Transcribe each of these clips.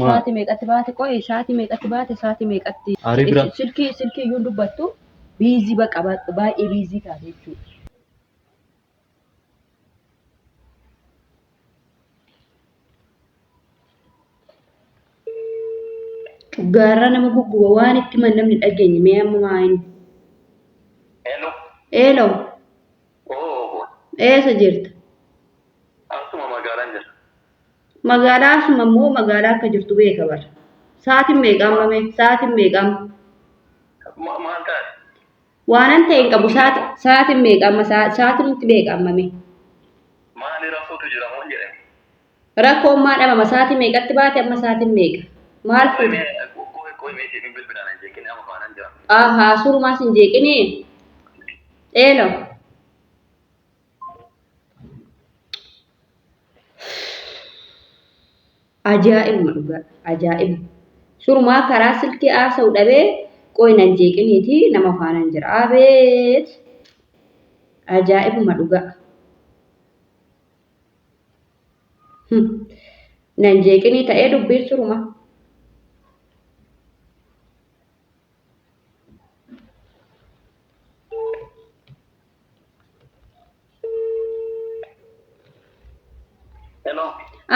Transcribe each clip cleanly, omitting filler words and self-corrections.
Saati meeqatti baate qo'e saati meeqatti baate saati meeqatti silkii iyyuu dubbattu biizii baqa baay'ee biizii taate jechuudha. Gaarraa nama gugguba waan itti man namni dhageenye mee amma maayin. Hello. Eessa jirta? Asuma magaalaan jirta. Magaalaa asuma immoo magaalaa akka jirtu beeka bara. Sa'aatiin meeqaam mame? Sa'aatiin meeqaam? Maal taate? Waanan ta'e hin qabu sa'aatiin meeqaam? Sa'aatiin nutti meeqaam mame? Maali rakkootu jira moo jedhame? Rakkoon maa dhabama sa'aatiin meeqatti baate amma sa'aatiin meeqa? Maal fuudhe? Qoy meeshii fi bilbilaan hin jeeqine amma faanaan jira. Ahaa surumaas hin jeeqinee? Hello. Ajaa'iba dhugaa ajaa'iba surumaa karaa silkii haasa'u dhabee qoynan jeeqiniiti nama faanaan jira abeet ajaa'ibuma dhugaa nan jeeqinii ta'ee dubbiin suruma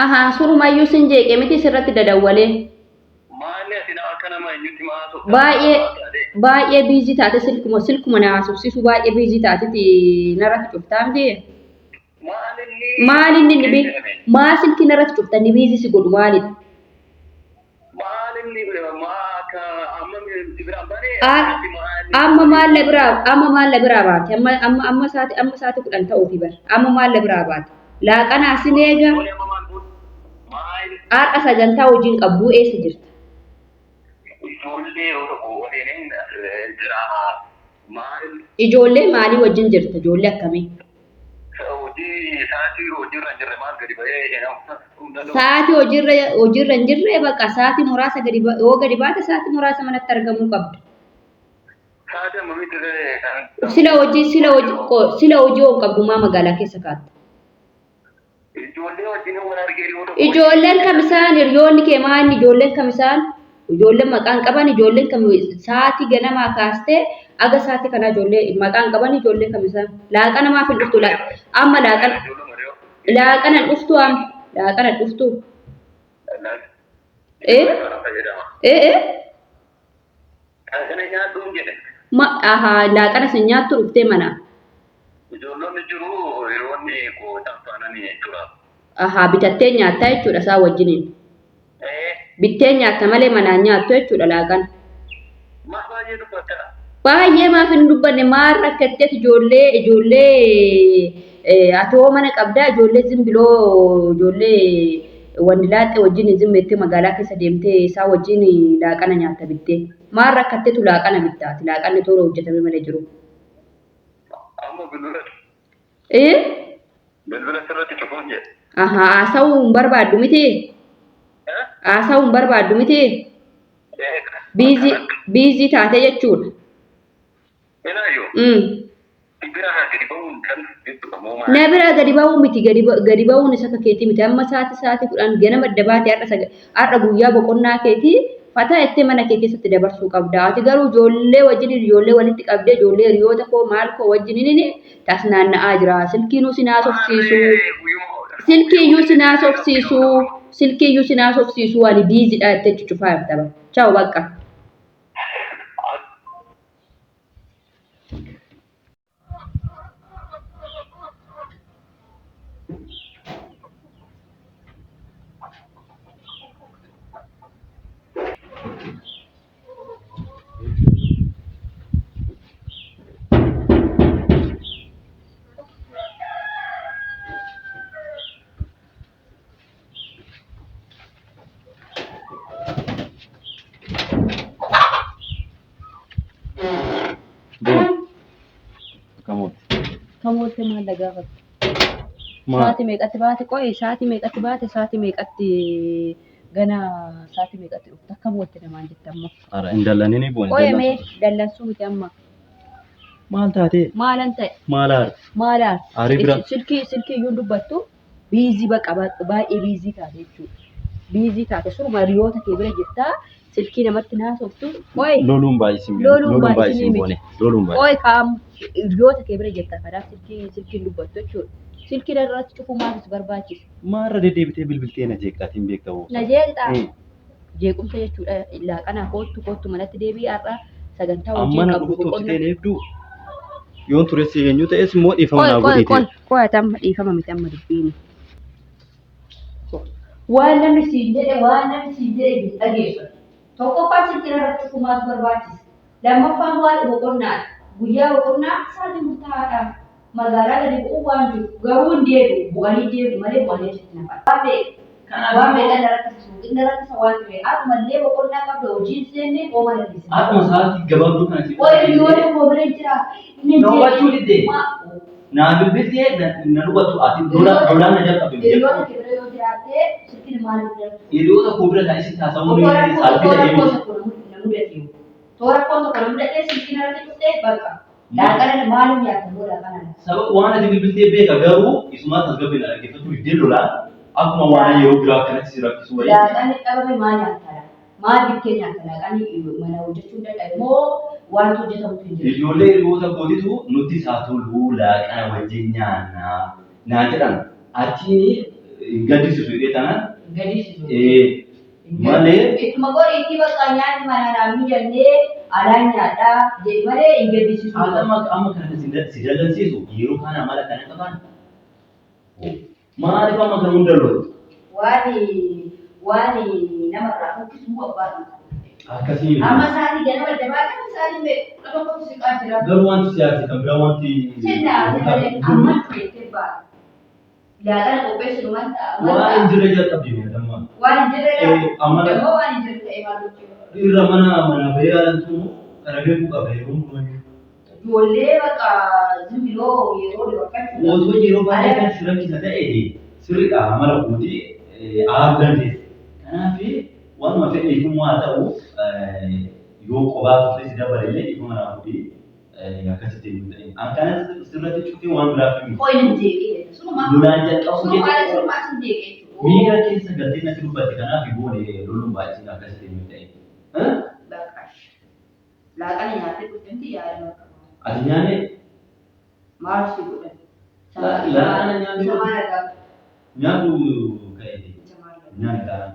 ahaa surumayyuu sin jeeqe miti sirratti dadawwalee Maali asina akka nama eenyutti maasu? baay'ee biizii taate silkuma na haasofsiisu baay'ee biizii taateti narratti cuftaa miti maalinni maa silkii narratti cuftan ni biizii si godhu maalidha? Maalinni maa akka amma biraan baree amma maalla biraa baate amma saati 10 ta'uufi bara amma maalla biraa baate laaqanaa sin eega har'a sagantaa hojiin qabbuu eessa jirta? Ijoollee maalii wajjin jirta? Ijoollee akkamii? Sa'aatii hojiirra hin jirre bakka sa'aatii muraasa yoo gadi baate sa'aatii muraasa manatti argamuu qabda. Sila hojii hoon qabdu maa magaalaa keessa kaatta? Ijoolleen kamisaan hiriyoonni kee maanni ijoolleen kamisaan ijoolleen maqaan qaban ijoolleen kam sa'aatii ganamaa kaastee aga sa'aatii kana ijoollee maqaan qaban ijoolleen kamisaan laaqana maaf hin dhuftu amma laaqana dhuftu laaqana dhuftu laaqana sin nyaattu dhuftee mana ijoollonni jiru hiriyoonni koo taananii jira. Ahaa bitattee nyaattaa jechuudha isaa wajjiniin. Bittee nyaatta malee manaan nyaattu jechuudha laaqana. Baay'ee dubbata. Baay'ee maaf hin dubbanne maal rakkatteet ijoollee atoo mana qabdaa ijoollee zimbiloo ijoollee wandilaaxxee wajjin zimmeettee magaalaa keessa deemtee isaa wajjin laaqana nyaatta bittee maal rakkatteetu laaqana bittaati laaqanni toora hojjetamee malee jiru. Bilbila sirratti cufuun jedhe. Ahaa haasa'uu hin barbaaddu miti? Haasa'uu hin barbaaddu miti? Biizii taate jechuudha. Na bira gadi ba'uu miti gadi ba'uun isa keetii miti amma sa'aatii 10 ganama adda baatee har'a guyyaa boqonnaa keetii fataa itti mana kee keessatti dabarsuu qabda. Ati garuu ijoollee wajjin ijoollee walitti qabdee ijoollee hiriyoota koo maal koo wajjin tas naanna'aa jira. Silkiinuu si naasofsiisu. Silkiiyyuu si naasofsiisu ani biiziidha jettee cufaa jirta. Ciao bakka. Kamooti maal gaafatu? Sa'aatii meeqatti baate qo'e sa'aatii meeqatti baate sa'aatii meeqatti gana sa'aatii meeqatti dhufta kamooti namaan jetta ammoo. Ara indalanii ni bu'an. Qo'e mee dallansuu miti amma. Maal taate? Maalan ta'e? Maalaar? Silkii iyyuu dubbattu biizii baqa baay'ee biizii taate jechuudha. biizii taate suruma hiriyoota kee bira jirtaa silkii namatti naasoftu qoy Loluun baay'isin loluun baay'isinii miti loluun qoy baay'isin. kaam hiriyoota kee bira jirtaa kanaaf silkiin dubbattu jechuudha. Silkii irratti cufuu maaliif barbaachisa? Maarra deddeebitee bilbiltee na jeeqaatiin beektamu. Na jeeqxaa jeequmsa jechuudha laaqanaa kootu manatti deebii har'a sagantaa Amma hojii na qabu dhufu tobsiteen eebduu. Yoon ture si eenyu ta'es immoo dhiifama naa godhiite. qoy atamma dhiifama miti amma dubbiini. Waan namni siin jedhe dhageeffatu. Tokkoffaan silkii irratti cufuu maaliif barbaachisa? Lammaffaan waan boqonnaadha. Guyyaa boqonnaa sa'aatii murtaa'aadhaaf magaalaa gadi bu'uu waan jiru garuu hin deebi'u bu'anii deebi'u malee bu'anii achitti nafan. Waan meeqan rakkisa waan ture akkumallee boqonnaa qabda hojiin seenne ooma lalisa. Akkuma sa'aatii gabaabduu kana keessatti. Qoy hiriyoota koo bira jira. Hubachuu diddee. Naa bilbiltee na dhugatu ati lolaan na jalqabe. Hiriyoota kee bira yoo jiraatte silkiin maaliif darbu? Hiriyoota koo bira taa'isii taasifamuu ni saalfii ta'ee miti. Toora koon tokko na mudate silkiin irratti cuftee bakka. Laaqana maaliif nyaatamu laaqana? Sababa waan ati bilbiltee beeka garuu isumaa tasgabbiin dhaggeeffatu diddee lolaan akkuma waan yeroo biraa akkanatti si rakkisu wayii. Laaqanni qabame maal nyaatara? Maal bittee nyaata laaqanni mana hojjechuu danda'a immoo waan hojjetamutu hin jiru. Ijoollee hiriyoota kootitu nuti isaa toluu laaqana wajjin nyaannaa naan jedhan achiin gaddisiisu hidhee tanaan. Gaddisiisu. Malee. Ittuma godhiitti bakka nyaanni mana naannoo jennee alaan nyaadhaa jedhi malee hin gaddisiisu. Amma kana si dallansiisu yeroo kana mala kana qaban. Maaliif amma kan hunda loolu? Waan namarraa fokkisuu abbaan. Akkasii. Amma isaanii ganama dabaatan isaanii tokkotu si qaatira. Garuu wanti siyaasi kan biraa wanti. Sinnaa amma jettee baata. Laaqana qopheessu wanta. Waan hin jirre jalqabdee miidhama. Waan hin jirre amma immoo waan hin jirre ta'ee maal hojjetu? Irra mana bahee yaalantu kana beekuu qaba yeroo hundumaa. Ijoollee bakka zimbiloo yeroo dhibaafachuu. Otoo yeroo baay'ee kan si rakkisa ta'e sirriidha mala guutii aargan ta'e. Kanaaf waanuma fedheefummaa haa ta'u yoo qophaa turte si dabalillee dhiifama naa godhii akkasitti hin ta'in. Akkanas sirratti cufee waan biraaf hin Qoy hin jeeqee. Lolaan jalqabu Sunumaa sin jeeqee. miira keessa galtee natti dubbatti kanaaf boone loluun baay'isiin akkasitti hin ta'in. Laaqana nyaattee guddinti yaadama qaba. Ati nyaanne Maal si godhan? laaqana nyaanne Sama nagaa. nyaannu ka'e nyaanne taa'an.